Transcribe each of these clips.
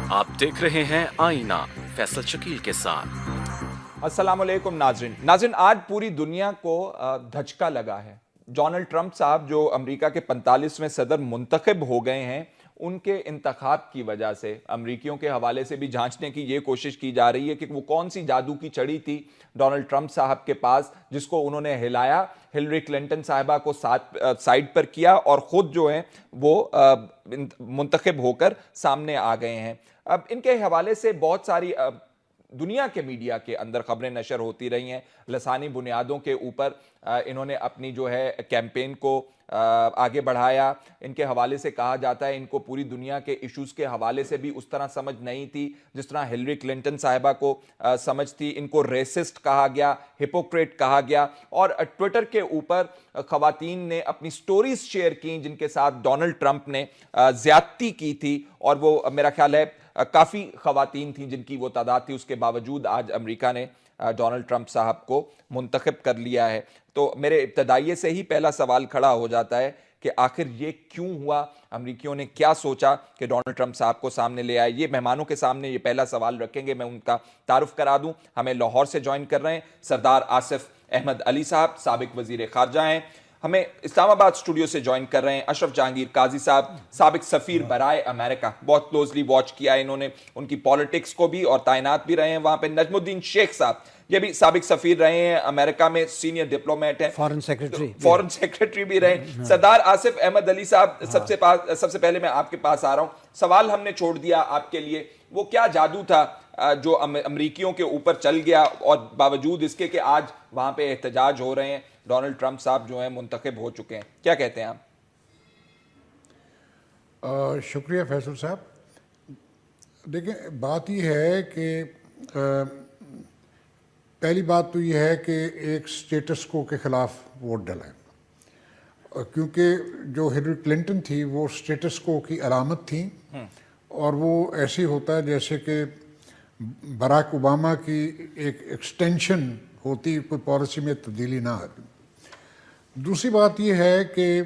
آپ دیکھ رہے ہیں آئینہ فیصل شکیل کے ساتھ۔ السلام علیکم ناظرین آج پوری دنیا کو دھچکا لگا ہے۔ ڈونلڈ ٹرمپ صاحب جو امریکہ کے 45ویں صدر منتخب ہو گئے ہیں، ان کے انتخاب کی وجہ سے امریکیوں کے حوالے سے بھی جانچنے کی یہ کوشش کی جا رہی ہے کہ وہ کون سی جادو کی چڑی تھی ڈونلڈ ٹرمپ صاحب کے پاس جس کو انہوں نے ہلایا، ہلری کلنٹن صاحبہ کو سائیڈ پر کیا اور خود جو ہیں وہ منتخب ہو کر سامنے آ گئے ہیں۔ اب ان کے حوالے سے بہت ساری دنیا کے میڈیا کے اندر خبریں نشر ہوتی رہی ہیں، لسانی بنیادوں کے اوپر انہوں نے اپنی جو ہے کیمپین کو آگے بڑھایا۔ ان کے حوالے سے کہا جاتا ہے ان کو پوری دنیا کے ایشوز کے حوالے سے بھی اس طرح سمجھ نہیں تھی جس طرح ہلری کلنٹن صاحبہ کو سمجھ تھی۔ ان کو ریسسٹ کہا گیا، ہپوکریٹ کہا گیا، اور ٹویٹر کے اوپر خواتین نے اپنی سٹوریز شیئر کی جن کے ساتھ ڈونلڈ ٹرمپ نے زیادتی کی تھی، اور وہ میرا خیال ہے کافی خواتین تھیں جن کی وہ تعداد تھی، اس کے باوجود آج امریکہ نے ڈونلڈ ٹرمپ صاحب کو منتخب کر لیا ہے۔ تو میرے ابتدائیے سے ہی پہلا سوال کھڑا ہو جاتا ہے کہ آخر یہ کیوں ہوا؟ امریکیوں نے کیا سوچا کہ ڈونلڈ ٹرمپ صاحب کو سامنے لے آئے؟ یہ مہمانوں کے سامنے یہ پہلا سوال رکھیں گے، میں ان کا تعارف کرا دوں۔ ہمیں لاہور سے جوائن کر رہے ہیں سردار آصف احمد علی صاحب، سابق وزیر خارجہ ہیں۔ ہمیں اسلام آباد اسٹوڈیو سے جوائن کر رہے ہیں اشرف جہانگیر قاضی صاحب، سابق سفیر برائے امریکہ، بہت کلوزلی واچ کیا ہے انہوں نے ان کی پالیٹکس کو بھی، اور تعینات بھی رہے ہیں وہاں پہ۔ نجم الدین شیخ صاحب، یہ بھی سابق سفیر رہے ہیں امریکہ میں، سینئر ڈپلومیٹ ہیں، فارن سیکریٹری بھی رہے ہیں۔ سردار آصف احمد علی صاحب، سب سے پہلے میں آپ کے پاس آ رہا ہوں۔ سوال ہم نے چھوڑ دیا آپ کے لیے، وہ کیا جادو تھا جو امریکیوں کے اوپر چل گیا اور باوجود اس کے کہ آج وہاں پہ احتجاج ہو رہے ہیں، ڈونلڈ ٹرمپ صاحب جو ہیں منتخب ہو چکے ہیں؟ کیا کہتے ہیں آپ؟ شکریہ فیصل صاحب۔ دیکھیں، بات یہ ہے کہ پہلی بات تو یہ ہے کہ ایک سٹیٹس کو کے خلاف ووٹ ڈلائیں، کیونکہ جو ہلری کلنٹن تھی وہ سٹیٹس کو کی علامت تھی، اور وہ ایسے ہوتا ہے جیسے کہ براک اوباما کی ایک ایکسٹینشن ہوتی، کوئی پالیسی میں تبدیلی نہ آتی۔ دوسری بات یہ ہے کہ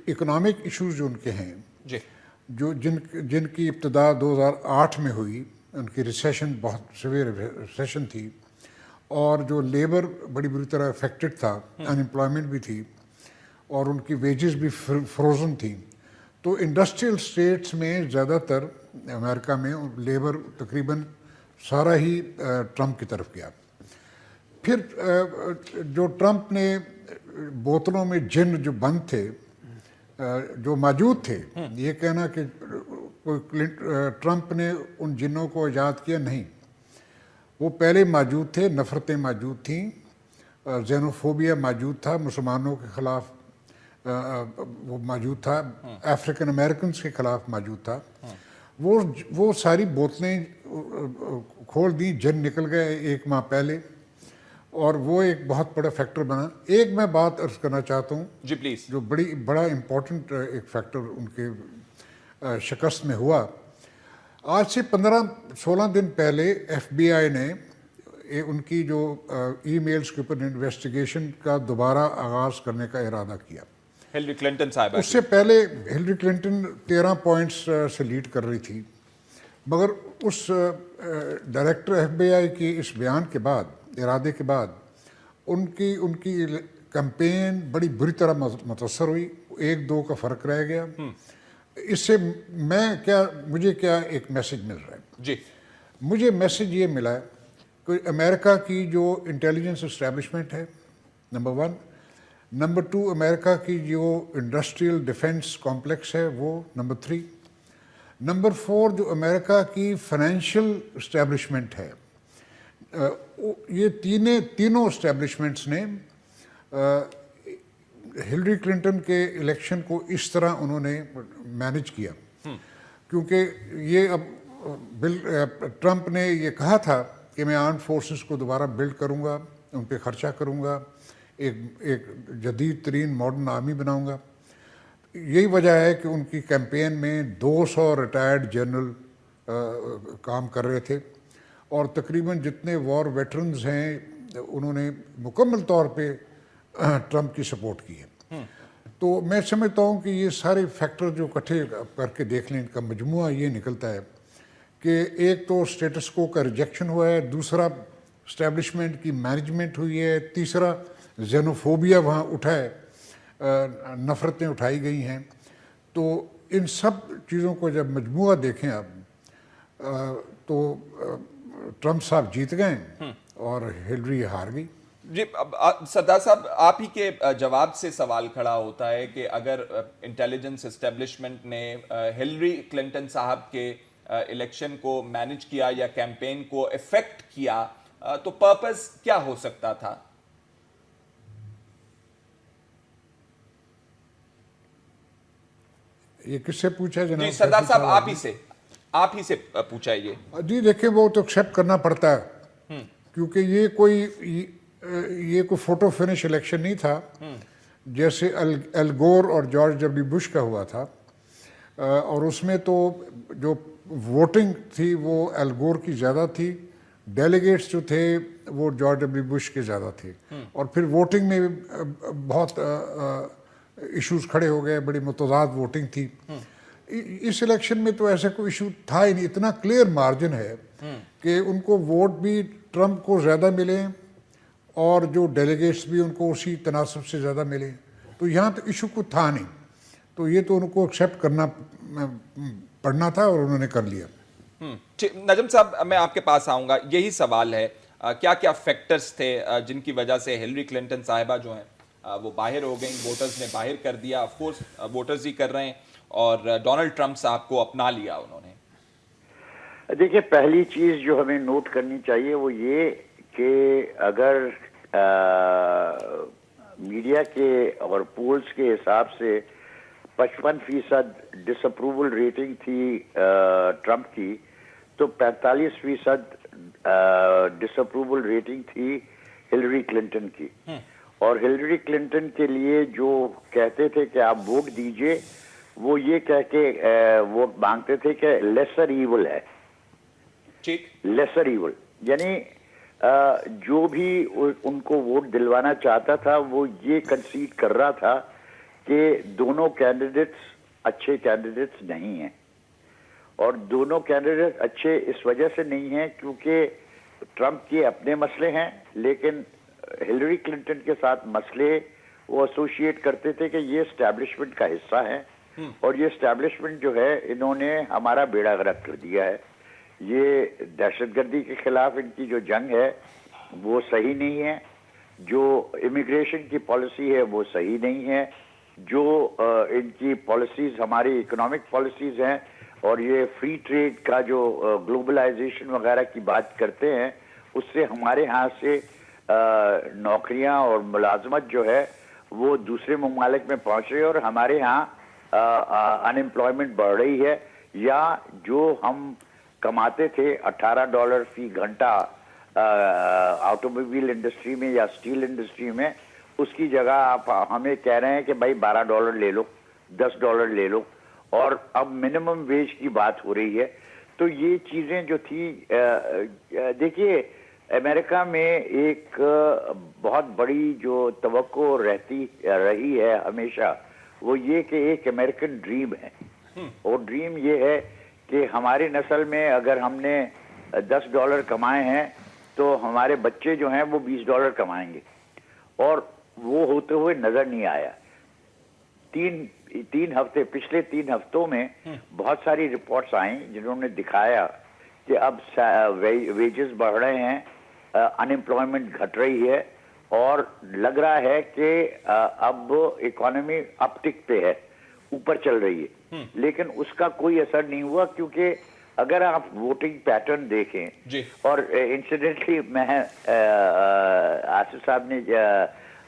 اکنامک ایشوز جو ان کے ہیں، جو جن کی ابتدا 2008 میں ہوئی، ان کی ریسیشن بہت سیویئر ریسیشن تھی، اور جو لیبر بڑی بری طرح افیکٹڈ تھا، ان امپلائمنٹ بھی تھی، اور ان کی ویجز بھی فروزن تھیں۔ تو انڈسٹریل اسٹیٹس میں زیادہ تر امریکہ میں لیبر تقریباً سارا ہی ٹرمپ کی طرف گیا۔ پھر جو ٹرمپ نے بوتلوں میں جن جو بند تھے، جو موجود تھے، یہ کہنا کہ ٹرمپ نے ان جنوں کو ایجاد کیا، نہیں، وہ پہلے موجود تھے۔ نفرتیں موجود تھیں، زینوفوبیا موجود تھا، مسلمانوں کے خلاف وہ موجود تھا، افریقن امریکنز کے خلاف موجود تھا۔ وہ ساری بوتلیں کھول دی، جن نکل گئے 1 ماہ پہلے، اور وہ ایک بہت بڑا فیکٹر بنا۔ ایک میں بات عرض کرنا چاہتا ہوں جی پلیز، جو بڑا امپورٹنٹ ایک فیکٹر ان کے شکست میں ہوا۔ آج سے 15-16 دن پہلے ایف بی آئی نے ان کی جو ای میلز کے اوپر انویسٹیگیشن کا دوبارہ آغاز کرنے کا ارادہ کیا۔ ہلری کلنٹن صاحب، اس سے پہلے ہلری کلنٹن 13 پوائنٹس سے لیڈ کر رہی تھی، مگر اس ڈائریکٹر ایف بی آئی کی اس بیان کے بعد، ارادے کے بعد، ان کی کمپین بڑی بری طرح متاثر ہوئی۔ 1-2 کا فرق رہ گیا۔ اس سے مجھے کیا ایک میسج مل رہا ہے؟ جی، مجھے میسج یہ ملا ہے کہ امریکہ کی جو انٹیلیجنس اسٹیبلشمنٹ ہے، نمبر 1، نمبر 2 امریکہ کی جو انڈسٹریل ڈیفنس کمپلیکس ہے وہ، نمبر 3، نمبر 4 جو امریکہ کی فائنینشیل اسٹیبلشمنٹ ہے، یہ تینوں اسٹیبلشمنٹس نے ہلری کلنٹن کے الیکشن کو اس طرح انہوں نے مینج کیا، کیونکہ یہ اب ٹرمپ نے یہ کہا تھا کہ میں آرمڈ فورسز کو دوبارہ بلڈ کروں گا، ان پہ خرچہ کروں گا، ایک جدید ترین ماڈرن آرمی بناؤں گا۔ یہی وجہ ہے کہ ان کی کیمپین میں 200 ریٹائرڈ جنرل کام کر رہے تھے، اور تقریباً جتنے وار ویٹرنز ہیں انہوں نے مکمل طور پہ ٹرمپ کی سپورٹ کی ہے۔ تو میں سمجھتا ہوں کہ یہ سارے فیکٹر جو اکٹھے کر کے دیکھ لیں ان کا مجموعہ یہ نکلتا ہے کہ ایک تو اسٹیٹس کو کا ریجیکشن ہوا ہے, دوسرا اسٹیبلشمنٹ کی مینجمنٹ ہوئی ہے, تیسرا زینوفوبیا وہاں اٹھا ہے, نفرتیں اٹھائی گئی ہیں. تو ان سب چیزوں کو جب مجموعہ دیکھیں آپ تو ٹرمپ صاحب جیت گئے اور ہلری ہار گئی. جی سردار صاحب, آپ ہی کے جواب سے سوال کھڑا ہوتا ہے کہ اگر انٹیلیجنس اسٹیبلشمنٹ نے ہلری کلنٹن صاحب کے الیکشن کو مینج کیا یا کیمپین کو افیکٹ کیا تو پرپس کیا ہو سکتا تھا؟ یہ کس سے پوچھا جناب؟ جی سردار صاحب آپ ہی سے پوچھا یہ. جی دیکھیں وہ تو ایکسیپٹ کرنا پڑتا ہے کیونکہ یہ کوئی فوٹو فنش الیکشن نہیں تھا جیسے ایل گور اور جارج ڈبلیو بش کا ہوا تھا, اور اس میں تو جو ووٹنگ تھی وہ ایل گور کی زیادہ تھی, ڈیلیگیٹس جو تھے وہ جارج ڈبلیو بش کے زیادہ تھے, اور پھر ووٹنگ میں بہت ایشوز کھڑے ہو گئے, بڑی متضاد ووٹنگ تھی. اس الیکشن میں تو ایسا کوئی ایشو تھا ہی نہیں, اتنا کلیئر مارجن ہے کہ ان کو ووٹ بھی ٹرمپ کو زیادہ ملے اور جو ڈیلیگیٹس بھی ان کو اسی تناسب سے زیادہ ملے, تو یہاں تو ایشو کو تھا نہیں, تو یہ تو ان کو ایکسیپٹ کرنا پڑنا تھا اور انہوں نے کر لیا. نجم صاحب میں آپ کے پاس آؤں گا, یہی سوال ہے کیا کیا فیکٹرز تھے جن کی وجہ سے ہلری کلنٹن صاحبہ جو ہیں وہ باہر ہو گئیں, ووٹرز نے باہر کر دیا, آف کورس ووٹرز ہی کر رہے ہیں, اور ڈونلڈ ٹرمپ صاحب کو اپنا لیا انہوں نے. دیکھیں پہلی چیز جو ہمیں نوٹ کرنی چاہیے وہ یہ کہ اگر میڈیا کے اور پولز کے حساب سے 55% ڈس اپروول ریٹنگ تھی ٹرمپ کی, تو 45% ڈس اپروول ریٹنگ تھی ہلری کلنٹن کی. اور ہلری کلنٹن کے لیے جو کہتے تھے کہ آپ ووٹ دیجئے, وہ یہ کہہ کے ووٹ مانگتے تھے کہ لیسر ایول ہے, لیسر ایول, یعنی جو بھی ان کو ووٹ دلوانا چاہتا تھا وہ یہ کنسیڈ کر رہا تھا کہ دونوں کینڈیڈیٹس اچھے کینڈیڈیٹس نہیں ہیں. اور دونوں کینڈیڈیٹ اچھے اس وجہ سے نہیں ہیں کیونکہ ٹرمپ کے اپنے مسئلے ہیں, لیکن ہلری کلنٹن کے ساتھ مسئلے وہ ایسوشیٹ کرتے تھے کہ یہ اسٹیبلشمنٹ کا حصہ ہے, اور یہ اسٹیبلشمنٹ جو ہے انہوں نے ہمارا بیڑا غرق کر دیا ہے. یہ دہشت گردی کے خلاف ان کی جو جنگ ہے وہ صحیح نہیں ہے, جو امیگریشن کی پالیسی ہے وہ صحیح نہیں ہے, جو ان کی پالیسیز ہماری اکنامک پالیسیز ہیں, اور یہ فری ٹریڈ کا جو گلوبلائزیشن وغیرہ کی بات کرتے ہیں, اس سے ہمارے ہاں سے نوکریاں اور ملازمت جو ہے وہ دوسرے ممالک میں پہنچ رہی ہے, اور ہمارے ہاں ان امپلائمنٹ بڑھ رہی ہے. یا جو ہم کماتے تھے $18 فی گھنٹہ آٹو موبائل انڈسٹری میں یا اسٹیل انڈسٹری میں, اس کی جگہ آپ ہمیں کہہ رہے ہیں کہ بھائی $12 لے لو, $10 لے لو, اور اب منیمم ویج کی بات ہو رہی ہے. تو یہ چیزیں جو تھی, دیکھیے امریکہ میں ایک بہت بڑی جو توقع رہی ہے ہمیشہ, وہ یہ کہ ایک امریکن ڈریم ہے, اور ڈریم یہ ہے کہ ہماری نسل میں اگر ہم نے $10 کمائے ہیں تو ہمارے بچے جو ہیں وہ $20 کمائیں گے, اور وہ ہوتے ہوئے نظر نہیں آیا. پچھلے 3 ہفتوں میں بہت ساری رپورٹس آئیں جنہوں نے دکھایا کہ اب ویجز بڑھ رہے ہیں, ان امپلائمنٹ گھٹ رہی ہے, اور لگ رہا ہے کہ اب اکانومی اپ ٹک پہ ہے, اوپر چل رہی ہے. لیکن اس کا کوئی اثر نہیں ہوا, کیونکہ اگر آپ ووٹنگ پیٹرن دیکھیں, اور انسیڈنٹلی میں آصف صاحب نے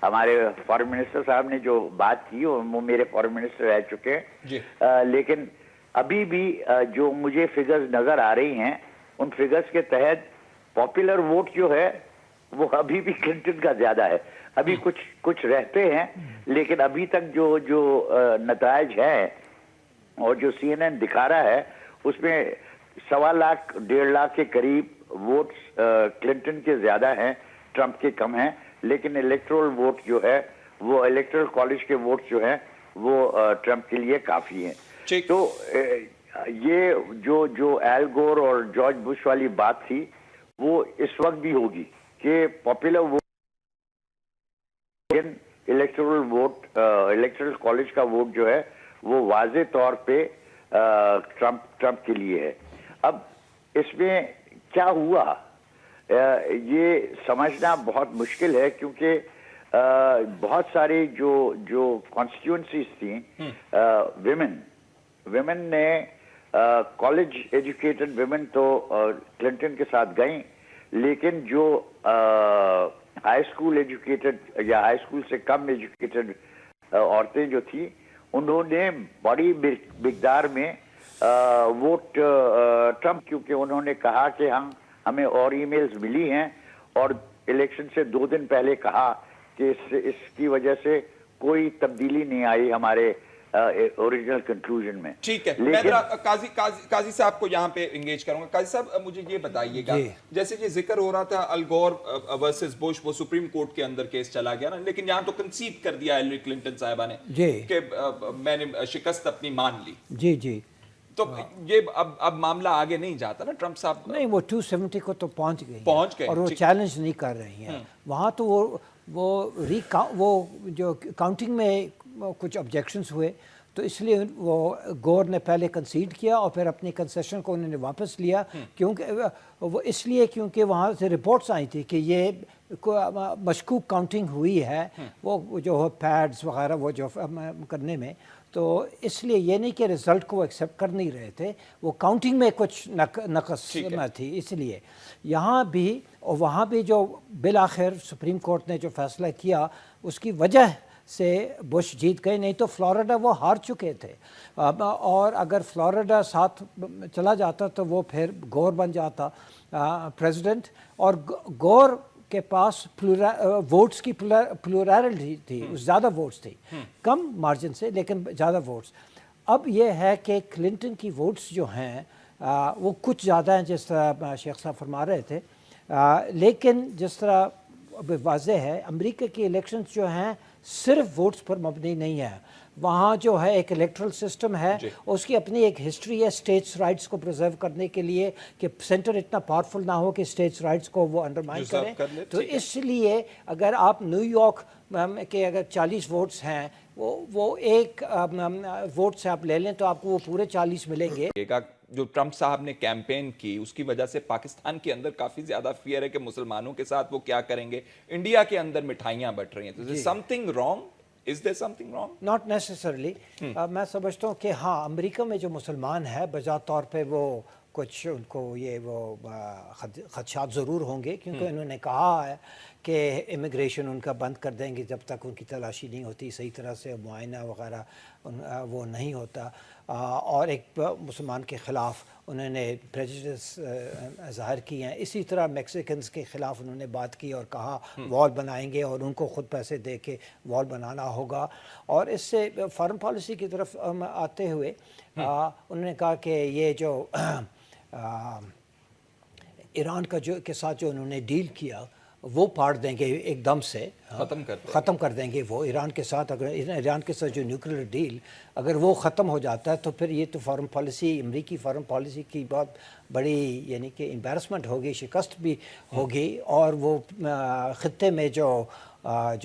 ہمارے فارن منسٹر صاحب نے جو بات کی وہ میرے فارن منسٹر رہ چکے ہیں, لیکن ابھی بھی جو مجھے فگرز نظر آ رہی ہیں ان فگرز کے تحت پاپولر ووٹ جو ہے وہ ابھی بھی کلنٹن کا زیادہ ہے. ابھی کچھ رہتے ہیں, لیکن ابھی تک جو نتائج ہیں اور جو CNN دکھا رہا ہے اس میں 1.25 لاکھ 1.5 لاکھ کے قریب ووٹس کلنٹن کے زیادہ ہیں, ٹرمپ کے کم ہیں. لیکن الیکٹرل ووٹ جو ہے وہ الیکٹرل کالج کے ووٹ جو ہیں وہ ٹرمپ کے لیے کافی ہیں. ٹھیک. تو یہ جو ایل گور اور جارج بش والی بات تھی وہ اس وقت بھی ہوگی کہ پاپولر ووٹ الیکٹرل کالج کا ووٹ جو ہے وہ واضح طور پہ ٹرمپ کے لیے ہے. اب اس میں کیا ہوا یہ سمجھنا بہت مشکل ہے کیونکہ بہت ساری جو کانسٹیٹوئنسیز تھیں ویمن نے کالج ایجوکیٹڈ ویمن تو کلنٹن کے ساتھ گئیں لیکن جو ہائی اسکول ایجوکیٹڈ یا ہائی اسکول سے کم ایجوکیٹڈ عورتیں جو تھیں انہوں نے بڑی مقدار میں ووٹ ٹرمپ کیونکہ انہوں نے کہا کہ ہمیں اور ای میلز ملی ہیں اور الیکشن سے 2 دن پہلے کہا کہ اس کی وجہ سے کوئی تبدیلی نہیں آئی ہمارے اوریجنل کنکلوژن میں. ٹھیک ہے. میں قاضی صاحب کو یہاں پہ انگیج کروں گا. قاضی صاحب مجھے یہ بتائیے گا جیسے یہ ذکر ہو رہا تھا ال گور ورسز بش وہ سپریم کورٹ کے اندر کیس چلا گیا نا لیکن یہاں تو کنسیڈ کر دیا ہیلری کلنٹن صاحبہ نے کہ میں نے شکست اپنی مان لی. جی تو یہ اب معاملہ آگے نہیں جاتا نا. ٹرمپ صاحب نہیں وہ 270 کو تو پہنچ گئے اور وہ چیلنج نہیں کر رہی ہیں وہاں. تو وہ جو کاؤنٹنگ میں کچھ آبجیکشنز ہوئے تو اس لیے وہ گور نے پہلے کنسیڈ کیا اور پھر اپنی کنسیشن کو انہوں نے واپس لیا کیونکہ وہ اس لیے کیونکہ وہاں سے رپورٹس آئی تھی کہ یہ مشکوک کاؤنٹنگ ہوئی ہے وہ جو پیڈز وغیرہ وہ جو کرنے میں. تو اس لیے یہ نہیں کہ رزلٹ کو ایکسیپٹ کر نہیں رہے تھے وہ کاؤنٹنگ میں کچھ نقص تھی اس لیے یہاں بھی اور وہاں بھی جو بالآخر سپریم کورٹ نے جو فیصلہ کیا اس کی وجہ سے بش جیت گئے. نہیں تو فلوریڈا وہ ہار چکے تھے اور اگر فلوریڈا ساتھ چلا جاتا تو وہ پھر گور بن جاتا پریزیڈنٹ اور گور کے پاس ووٹس کی پلورالٹی تھی زیادہ ووٹس تھی کم مارجن سے لیکن زیادہ ووٹس. اب یہ ہے کہ کلنٹن کی ووٹس جو ہیں وہ کچھ زیادہ ہیں جس طرح شیخ صاحب فرما رہے تھے لیکن جس طرح اب واضح ہے امریکہ کی الیکشنز جو ہیں صرف ووٹس پر مبنی نہیں ہے. وہاں جو ہے ایک الیکٹرل سسٹم ہے اس کی اپنی ایک ہسٹری ہے اسٹیٹس رائٹس کو پرزرو کرنے کے لیے کہ سینٹر اتنا پاورفل نہ ہو کہ اسٹیٹس رائٹس کو وہ انڈرمائن کریں. تو اس لیے اگر آپ نیو یارک کے اگر 40 ووٹس ہیں وہ ایک ووٹ سے آپ لے لیں تو آپ کو وہ پورے 40 ملیں گے. جو ٹرمپ صاحب نے کیمپین کی اس کی وجہ سے پاکستان کے اندر کافی زیادہ فیئر ہے کہ مسلمانوں کے ساتھ وہ کیا کریں گے. انڈیا کے اندر مٹھائیاں بٹ رہی ہیں. Something wrong Is there something wrong? Not necessarily. میں سمجھتا ہوں کہ ہاں امریکہ میں جو مسلمان ہے بذات طور پہ وہ کچھ ان کو یہ وہ خدشات ضرور ہوں گے کیونکہ انہوں نے کہا ہے کہ امیگریشن ان کا بند کر دیں گے جب تک ان کی تلاشی نہیں ہوتی صحیح طرح سے معائنہ وغیرہ وہ نہیں ہوتا. اور ایک مسلمان کے خلاف انہوں نے پریجڈس ظاہر کی ہیں. اسی طرح میکسیکنز کے خلاف انہوں نے بات کی اور کہا وال بنائیں گے اور ان کو خود پیسے دے کے وال بنانا ہوگا. اور اس سے فارن پالیسی کی طرف آتے ہوئے انہوں نے کہا کہ یہ جو ایران کے ساتھ جو انہوں نے ڈیل کیا وہ پاڑ دیں گے ایک دم سے ختم کر دیں گے وہ ایران کے ساتھ. اگر ایران کے ساتھ جو نیوکلیر ڈیل اگر وہ ختم ہو جاتا ہے تو پھر یہ تو فارن پالیسی امریکی فارن پالیسی کی بہت بڑی یعنی کہ امبیرسمنٹ ہوگی استقبال بھی ہوگی اور وہ خطے میں جو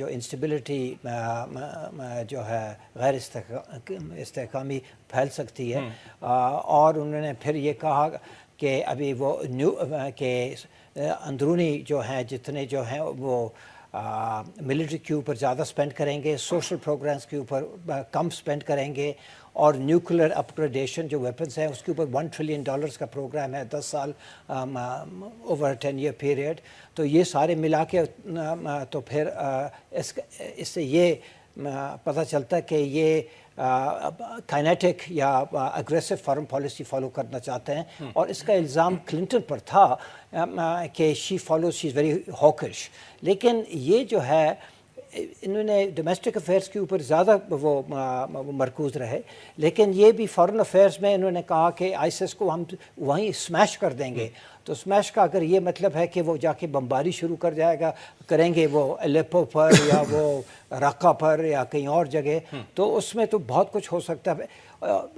انسٹیبلٹی جو ہے غیر استحکامی پھیل سکتی ہے. اور انہوں نے پھر یہ کہا کہ ابھی وہ کہ اندرونی جو ہیں جتنے جو ہیں وہ ملٹری کے اوپر زیادہ سپینڈ کریں گے سوشل پروگرامز کے اوپر کم سپینڈ کریں گے اور نیوکلیر اپ گریڈیشن جو ویپنس ہیں اس کے اوپر $1 ٹریلین کا پروگرام ہے 10 سال اوور 10 ایئر پیریڈ. تو یہ سارے ملا کے تو پھر اس سے یہ پتہ چلتا ہے کہ یہ کائنیٹک یا اگریسو فارن پالیسی فالو کرنا چاہتے ہیں. اور اس کا الزام کلنٹن پر تھا کہ شی از ویری ہاکش. لیکن یہ جو ہے انہوں نے ڈومیسٹک افیئرس کے اوپر زیادہ وہ مرکوز رہے لیکن یہ بھی فارن افیئرس میں انہوں نے کہا کہ آئیسس کو ہم وہیں سمیش کر دیں گے. تو اسمیش کا اگر یہ مطلب ہے کہ وہ جا کے بمباری شروع کریں گے وہ الیپو پر یا وہ رقہ پر یا کہیں اور جگہ، تو اس میں تو بہت کچھ ہو سکتا ہے۔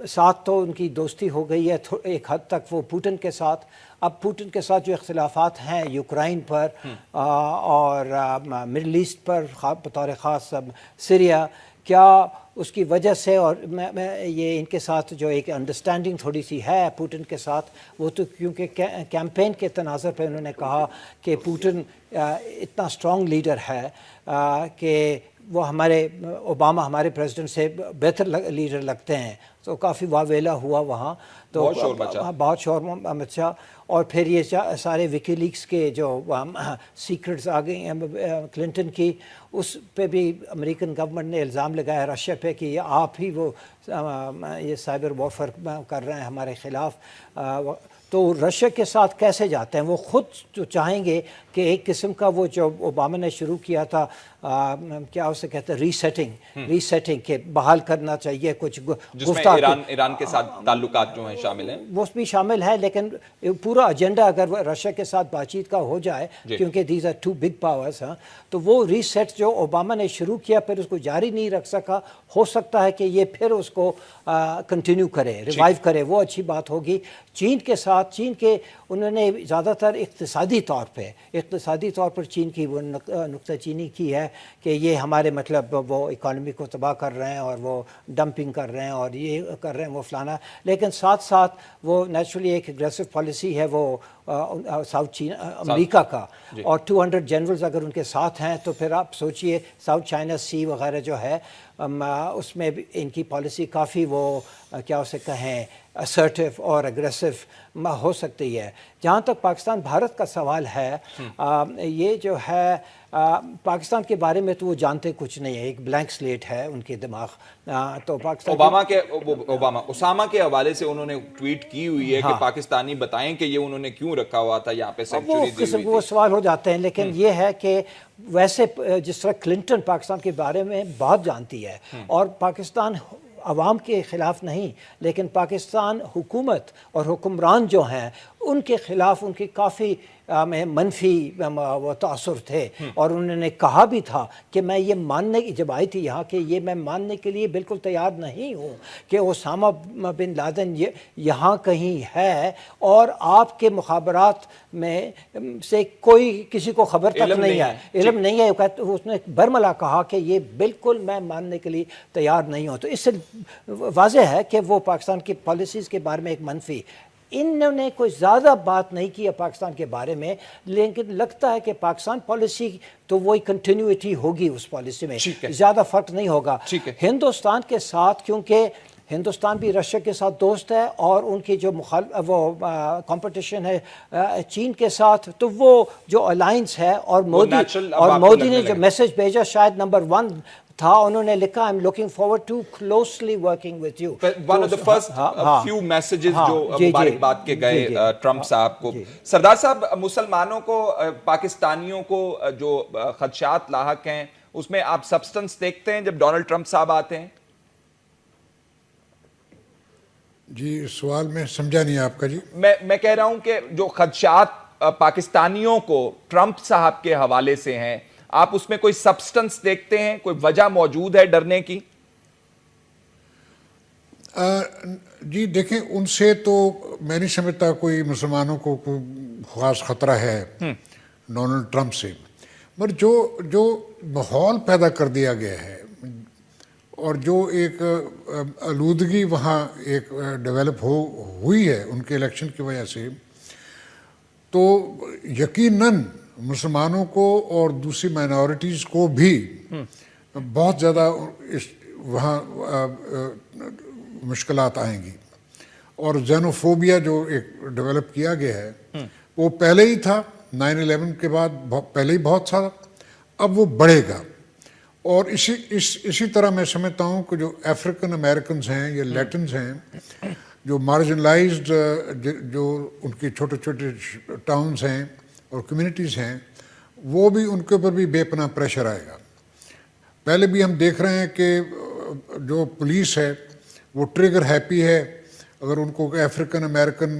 ساتھ تو ان کی دوستی ہو گئی ہے ایک حد تک وہ پوٹن کے ساتھ، اب پوٹن کے ساتھ جو اختلافات ہیں یوکرائن پر اور مڈل ایسٹ پر بطور خاص سیریا، کیا اس کی وجہ سے، اور میں یہ ان کے ساتھ جو ایک انڈرسٹینڈنگ تھوڑی سی ہے پوٹن کے ساتھ، وہ تو کیونکہ کیمپین کے تناظر پہ انہوں نے کہا کہ پوٹن اتنا اسٹرانگ لیڈر ہے کہ وہ اوباما ہمارے پریزیڈنٹ سے بہتر لیڈر لگتے ہیں، تو کافی واویلا ہوا وہاں، تو بہت شور مچا۔ اور پھر یہ سارے وکی لیکس کے جو سیکرٹس آ گئی ہیں کلنٹن کی، اس پہ بھی امریکن گورنمنٹ نے الزام لگایا رشیا پہ کہ یہ آپ ہی وہ یہ سائبر وارفیئر کر رہے ہیں ہمارے خلاف۔ تو رشیا کے ساتھ کیسے جاتے ہیں؟ وہ خود جو چاہیں گے کہ ایک قسم کا وہ جو اوباما نے شروع کیا تھا کیا اسے کہتے ہیں ری سیٹنگ کہ بحال کرنا چاہیے کچھ گفتگو، ایران کے ساتھ تعلقات جو ہیں شامل ہیں، وہ بھی شامل ہے، لیکن پورا ایجنڈا اگر رشیا کے ساتھ بات چیت کا ہو جائے کیونکہ these are too big powers, تو وہ ری سیٹ جو اوباما نے شروع کیا پھر اس کو جاری نہیں رکھ سکا، ہو سکتا ہے کہ یہ پھر اس کو کنٹینیو کرے، ریوائیو کرے، وہ اچھی بات ہوگی۔ چین کے ساتھ، چین کے انہوں نے زیادہ تر اقتصادی طور پر چین کی وہ نکتہ چینی کی ہے کہ یہ ہمارے مطلب وہ اکانومی کو تباہ کر رہے ہیں اور وہ ڈمپنگ کر رہے ہیں اور یہ کر رہے ہیں وہ فلانا، لیکن ساتھ ساتھ وہ نیچرلی ایک اگریسو پالیسی ہے وہ ساؤتھ امریکہ کا، اور 200 جنرلز اگر ان کے ساتھ ہیں تو پھر آپ سوچئے ساؤتھ چائنا سی وغیرہ جو ہے اس میں بھی ان کی پالیسی کافی وہ کیا اسے کہیں اسرٹیو اور اگریسو ہو سکتی ہے۔ جہاں تک پاکستان بھارت کا سوال ہے، یہ جو ہے پاکستان کے بارے میں تو وہ جانتے کچھ نہیں ہے، ایک بلینک سلیٹ ہے ان کے دماغ۔ تو پاکستان اسامہ کے حوالے سے انہوں نے ٹویٹ کی ہوئی ہے کہ پاکستانی بتائیں کہ یہ انہوں نے کیوں رکھا ہوا تھا یہاں پہ سینکچری دی ہوئی تھی۔ وہ سوال ہو جاتے ہیں، لیکن یہ ہے کہ ویسے جس طرح کلنٹن پاکستان کے بارے میں بہت جانتی ہے اور پاکستان عوام کے خلاف نہیں، لیکن پاکستان حکومت اور حکمران جو ہیں ان کے خلاف ان کے کافی منفی وہ تاثر تھے، اور انہوں نے کہا بھی تھا کہ میں یہ ماننے کی جب آئی تھی یہاں کہ یہ میں ماننے کے لیے بالکل تیار نہیں ہوں کہ اسامہ بن لادن یہاں کہیں ہے، اور آپ کے مخابرات میں سے کوئی کسی کو خبر تک نہیں ہے، علم نہیں ہے۔ اس نے برملا کہا کہ یہ بالکل میں ماننے کے لیے تیار نہیں ہوں۔ تو اس سے واضح ہے کہ وہ پاکستان کی پالیسیز کے بارے میں ایک منفی، انہوں نے کوئی زیادہ بات نہیں کی پاکستان کے بارے میں، لیکن لگتا ہے کہ پاکستان پالیسی تو وہی کنٹینیوٹی ہوگی، اس پالیسی میں زیادہ فرق نہیں ہوگا۔ ہندوستان کے ساتھ کیونکہ ہندوستان بھی رشیا کے ساتھ دوست ہے اور ان کی جو وہ کمپٹیشن ہے چین کے ساتھ، تو وہ جو الائنس ہے، اور مودی نے جو میسج بھیجا شاید نمبر 1 تھا، انہوں نے لکھا I'm looking forward to closely working with you. One of the first few messages جو مبارکباد کے گئے ٹرمپ صاحب کو۔ سردار صاحب، مسلمانوں کو، پاکستانیوں کو جو خدشات لاحق ہیں اس میں آپ سبسٹنس دیکھتے ہیں جب ڈونلڈ ٹرمپ صاحب آتے ہیں؟ جی سوال میں سمجھا نہیں آپ کا۔ جی میں کہہ رہا ہوں کہ جو خدشات پاکستانیوں کو ٹرمپ صاحب کے حوالے سے ہیں، آپ اس میں کوئی سبسٹنس دیکھتے ہیں، کوئی وجہ موجود ہے ڈرنے کی؟ جی دیکھیں، ان سے تو میں نہیں سمجھتا کوئی مسلمانوں کو کوئی خاص خطرہ ہے ڈونلڈ ٹرمپ سے، مگر جو ماحول پیدا کر دیا گیا ہے اور جو ایک آلودگی وہاں ایک ڈیولپ ہوئی ہے ان کے الیکشن کی وجہ سے، تو یقیناً مسلمانوں کو اور دوسری مائنورٹیز کو بھی بہت زیادہ وہاں مشکلات آئیں گی، اور زینوفوبیا جو ایک ڈیولپ کیا گیا ہے وہ پہلے ہی تھا، 9/11 کے بعد پہلے ہی بہت تھا، اب وہ بڑھے گا۔ اور اسی طرح میں سمجھتا ہوں کہ جو افریقن امریکنز ہیں یا لیٹنز ہیں، جو مارجنلائزڈ جو ان کے چھوٹے چھوٹے ٹاؤنز ہیں اور کمیونٹیز ہیں، وہ بھی ان کے اوپر بھی بے پناہ پریشر آئے گا۔ پہلے بھی ہم دیکھ رہے ہیں کہ جو پولیس ہے وہ ٹریگر ہیپی ہے اگر ان کو افریقن امریکن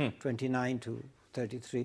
29 to 33,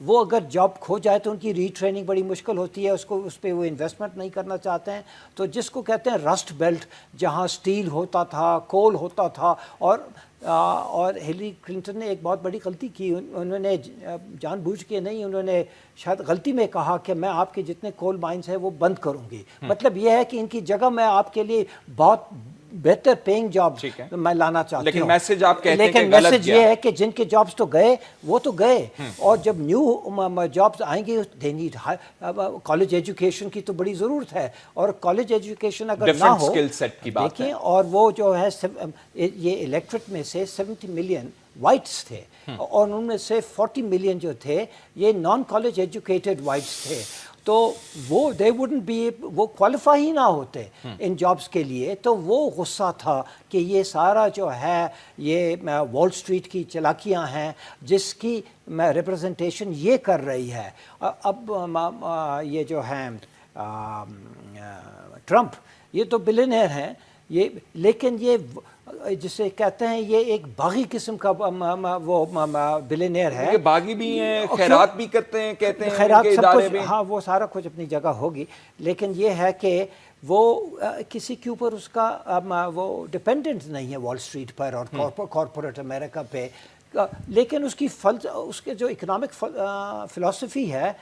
وہ اگر جاب کھو جائے تو ان کی ری ٹریننگ بڑی مشکل ہوتی ہے, اس پہ وہ انویسٹمنٹ نہیں کرنا چاہتے ہیں. تو جس کو کہتے ہیں رسٹ بیلٹ, جہاں اسٹیل ہوتا تھا, کول ہوتا تھا, اور ہیلری کلنٹن نے ایک بہت بڑی غلطی کی, انہوں نے جان بوجھ کے نہیں, انہوں نے شاید غلطی میں کہا کہ میں آپ کے جتنے کول مائنز ہیں وہ بند کروں گی. مطلب یہ ہے کہ ان کی جگہ میں آپ کے لیے بہت بہتر پیئنگ جاب میں لانا چاہتی ہوں. لیکن میسج آپ کہتے ہیں کہ لیکن میسج یہ ہے کہ جن کے جابز تو گئے وہ تو گئے, اور جب نیو جابز آئیں گے دے نیڈ کالج ایجوکیشن کی تو بڑی ضرورت ہے, اور کالج ایجوکیشن اگر نہ ہو دیکھیں, اور وہ جو ہے یہ الیکٹریٹ میں سے 70 ملین وائٹس تھے, اور ان میں سے 40 ملین جو تھے یہ نان کالج ایجوکیٹڈ وائٹس تھے. تو وہ دے ووڈنٹ بی, وہ کوالیفائی ہی نہ ہوتے ان جابس کے لیے. تو وہ غصہ تھا کہ یہ سارا جو ہے یہ وال اسٹریٹ کی چلاکیاں ہیں جس کی ریپرزنٹیشن یہ کر رہی ہے. اب یہ جو ہیں ٹرمپ, یہ تو بلینئر ہیں یہ, لیکن یہ جسے کہتے ہیں یہ ایک باغی قسم کا وہ بلینئر ہے. باغی بھی ہیں, خیرات بھی کرتے ہیں, کہتے ہیں خیرات سب کچھ, ہاں وہ سارا کچھ اپنی جگہ ہوگی, لیکن یہ ہے کہ وہ کسی کے اوپر اس کا وہ ڈپینڈنٹ نہیں ہے وال اسٹریٹ پر اور کارپوریٹ امریکہ پہ. لیکن اس کے جو اکنامک فلسفی ہے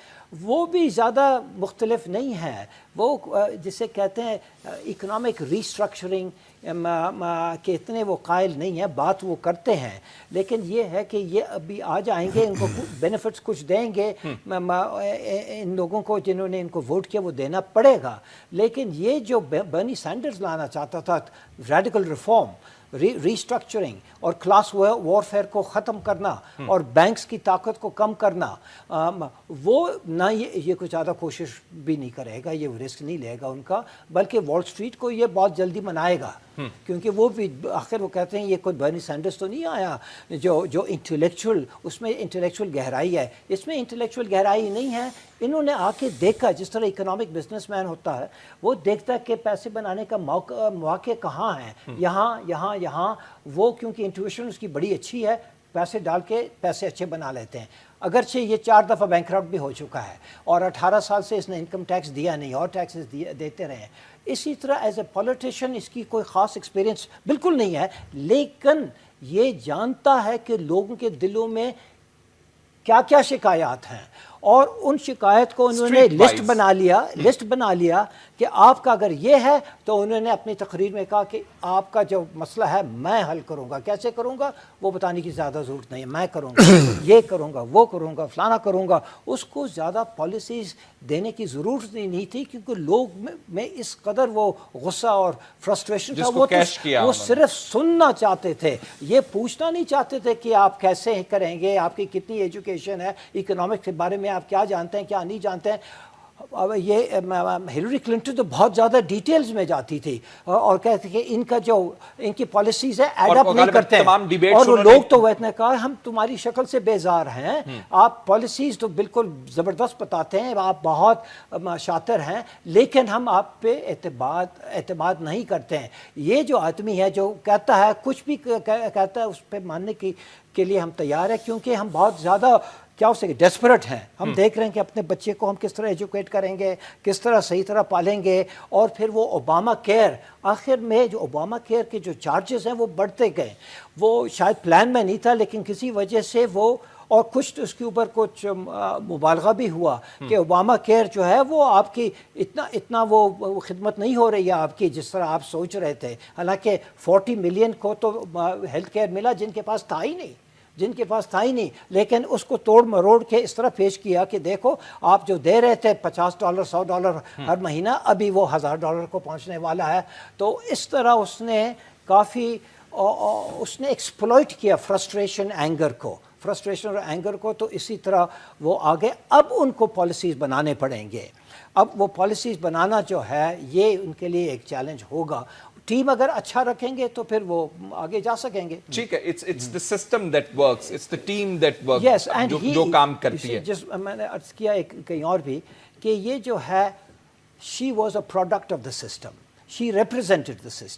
وہ بھی زیادہ مختلف نہیں ہے. وہ جسے کہتے ہیں اکنامک ریسٹرکچرنگ کے اتنے وہ قائل نہیں ہیں, بات وہ کرتے ہیں, لیکن یہ ہے کہ یہ ابھی آ جائیں گے, ان کو بینیفٹس کچھ دیں گے ان لوگوں کو جنہوں نے ان کو ووٹ کیا, وہ دینا پڑے گا. لیکن یہ جو برنی سینڈرز لانا چاہتا تھا, ریڈیکل ریفارم, ریسٹرکچرنگ اور کلاس وارفیئر کو ختم کرنا اور بینکس کی طاقت کو کم کرنا, وہ نہ یہ کچھ زیادہ کوشش بھی نہیں کرے گا, یہ رسک نہیں لے گا ان کا, بلکہ وال اسٹریٹ کو یہ بہت جلدی منائے گا. کیونکہ وہ بھی آخر وہ کہتے ہیں یہ کوئی برنی سینڈرز تو نہیں آیا جو انٹلیکچوئل, اس میں انٹلیکچوئل گہرائی ہے, اس میں انٹلیکچوئل گہرائی نہیں ہے. انہوں نے آ کے دیکھا, جس طرح اکنامک بزنس مین ہوتا ہے وہ دیکھتا ہے کہ پیسے بنانے کا مواقع کہاں ہیں, یہاں وہ, کیونکہ انٹویشن اس کی بڑی اچھی ہے, پیسے ڈال کے پیسے اچھے بنا لیتے ہیں. اگرچہ یہ 4 دفعہ بینکرپٹ بھی ہو چکا ہے اور 18 سال سے اس نے انکم ٹیکس دیا نہیں اور ٹیکسز دیتے رہے ہیں. اسی طرح ایز اے پولیٹیشین اس کی کوئی خاص ایکسپیرینس بالکل نہیں ہے, لیکن یہ جانتا ہے کہ لوگوں کے دلوں میں کیا کیا شکایات ہیں, اور ان شکایت کو انہوں نے لسٹ بنا لیا کہ آپ کا اگر یہ ہے, تو انہوں نے اپنی تقریر میں کہا کہ آپ کا جو مسئلہ ہے میں حل کروں گا. کیسے کروں گا وہ بتانے کی زیادہ ضرورت نہیں ہے, میں کروں گا, یہ کروں گا, وہ کروں گا, فلانا کروں گا. اس کو زیادہ پالیسیز دینے کی ضرورت نہیں تھی, کیونکہ لوگ میں اس قدر وہ غصہ اور فرسٹریشن تھا, وہ صرف سننا چاہتے تھے, یہ پوچھنا نہیں چاہتے تھے کہ آپ کیسے کریں گے, آپ کی کتنی ایجوکیشن ہے, اکنامک کے بارے میں آپ کیا جانتے ہیں کیا نہیں جانتے ہیں. یہ ہیلری کلنٹن تو بہت زیادہ ڈیٹیلز میں جاتی تھی اور کہتے کہ ان کا جو ان کی پالیسیز ہے ایڈ اپ نہیں کرتے ہیں, اور وہ لوگ تو وہ اتنے کہا ہم تمہاری شکل سے بیزار ہیں, آپ پالیسیز تو بالکل زبردست بتاتے ہیں, آپ بہت شاطر ہیں, لیکن ہم آپ پہ اعتماد نہیں کرتے ہیں. یہ جو آدمی ہے جو کہتا ہے کچھ بھی کہتا ہے اس پہ ماننے کے لیے ہم تیار ہیں, کیونکہ ہم بہت زیادہ کیا اسے ڈیسپریٹ ہیں. ہم دیکھ رہے ہیں کہ اپنے بچے کو ہم کس طرح ایجوکیٹ کریں گے, کس طرح صحیح طرح پالیں گے, اور پھر وہ اوباما کیئر, آخر میں جو اوباما کیئر کے جو چارجز ہیں وہ بڑھتے گئے. وہ شاید پلان میں نہیں تھا, لیکن کسی وجہ سے وہ, اور کچھ اس کے اوپر کچھ مبالغہ بھی ہوا کہ اوباما کیئر جو ہے وہ آپ کی اتنا وہ خدمت نہیں ہو رہی ہے آپ کی جس طرح آپ سوچ رہے تھے. حالانکہ 40 ملین کو تو ہیلتھ کیئر ملا جن کے پاس تھا ہی نہیں, لیکن اس کو توڑ مروڑ کے اس طرح پیش کیا کہ دیکھو آپ جو دے رہے تھے $50 $100 ہر مہینہ, ابھی وہ $1000 کو پہنچنے والا ہے. تو اس طرح اس نے کافی ایکسپلوئٹ کیا فرسٹریشن اور اینگر کو. تو اسی طرح وہ آگے اب ان کو پالیسیز بنانے پڑیں گے. اب وہ پالیسیز بنانا جو ہے یہ ان کے لیے ایک چیلنج ہوگا. ٹیم اگر اچھا رکھیں گے تو پھر وہ آگے جا سکیں گے. ٹھیک ہے, it's the system that works, it's the team that works, جو کام کرتی ہے. جس میں نے عرض کیا کہیں اور بھی کہ یہ جو ہے she was a product of the system, she represented the system.